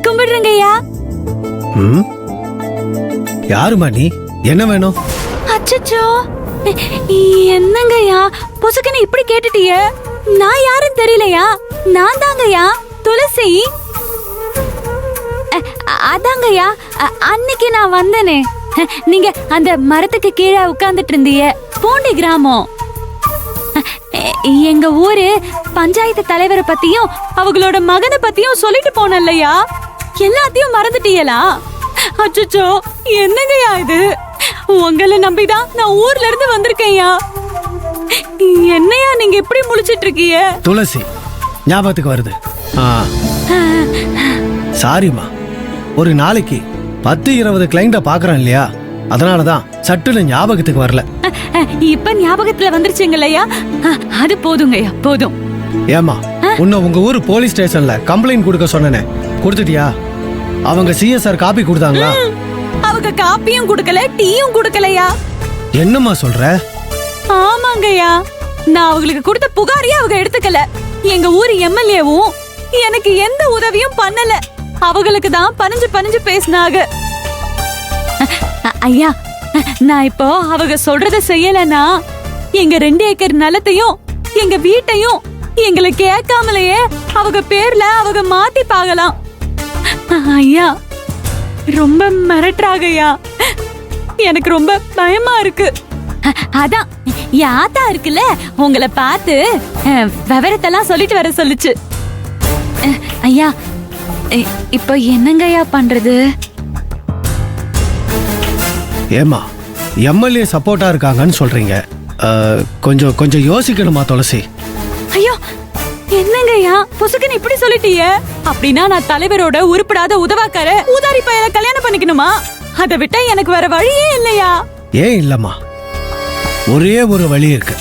கும்பிடுறேங்கய்யா. யாருமா நீ? என்ன வேணும்? அச்சச்சோ, என்னங்கய்யா பொசுக்குன்னு இப்படி கேட்டுட்டிய? நான் யாருன்னு தெரியலையா? நான் தாங்கய்யா துளசி. அதாங்கய்யா அன்னைக்கு நான் வந்தனே, நீங்க அந்த மரத்துக்கு கீழே உட்கார்ந்துட்டு இருந்தீங்க. பூண்டி கிராமம். எங்க ஊரு பஞ்சாயத்து தலைவரை பத்தியும் அவங்களோட மகனை பத்தியும் சொல்லிட்டு போனல்லையா? எல்லாத்தையும் மறந்துட்டீங்களா? அச்சச்சோ, என்னங்கய்யா இது? உங்களை நம்பிதான் நான் ஊர்ல இருந்து வந்திருக்கேன்யா. என்னையா நீங்க எப்படி முழிச்சிட்டு இருக்கீங்க? துளசி, ஞாபகத்துக்கு வருது. சாரிமா, ஒரு நாளைக்கு 10-20 கிளைண்ட பாக்குறேன் இல்லையா, அதனாலதான் சட்டுன்னு ஞாபகத்துக்கு வரல. இப்ப ஞாபகத்துல வந்துருச்சுங்களையா? அது போதுங்கய்யா, போதும். ஏமா, உன்னை உங்க ஊர் போலீஸ் ஸ்டேஷன்ல கம்ப்ளைண்ட் கொடுக்க சொன்னனே, கொடுத்துட்டியா? அவங்க சிஎஸ்ஆர் காப்பி கொடுத்தாங்களா? அவங்க காப்பியும் கொடுக்கல, டீயும் கொடுக்கலையா? என்னம்மா சொல்ற? ஆமாங்கய்யா, நான் அவங்களுக்கு கொடுத்த புகாரையே அவங்க எடுத்துக்கல. எங்க ஊர் எம்எல்ஏவும் எனக்கு எந்த உதவியும் பண்ணல. அவங்களுக்கு தான் பணிஞ்சு பேசினாங்க. ஐயா, நான் இப்போ அவங்க சொல்றத செய்யலனா எங்க 2 ஏக்கர் நிலத்தையும் எங்க வீட்டையும் எங்களை கேட்காமலேயே அவங்க பேர்ல அவங்க மாத்தி பாக்கலாம். ஐயா, ரொம்ப மிரட்டுறாங்கய்யா. எனக்கு ரொம்ப பயமா இருக்கு. அதான் யாத்தா இருக்குல்ல, உங்களை பார்த்து விவரத்தெல்லாம் சொல்லிட்டு வர சொல்லுச்சு. ஐயா, இப்ப என்னங்கய்யா பண்றது? ஏமா, எம்எல்ஏ சப்போர்ட்டா இருக்காங்கன்னு சொல்றீங்க, கொஞ்சம் யோசிக்கணுமா துளசி? ஐயோ, என்னங்கய்யா பொசுக்குன்னு இப்படி சொல்லிட்டீங்க? அப்படின்னா நான் தலைவரோட உருப்படாத உதவாக்கார ஊதாரி பையனை கல்யாணம் பண்ணிக்கணுமா? அதை விட்டா எனக்கு வேற வழியே இல்லையா? ஏன் இல்லம்மா, ஒரே ஒரு வழி இருக்கு.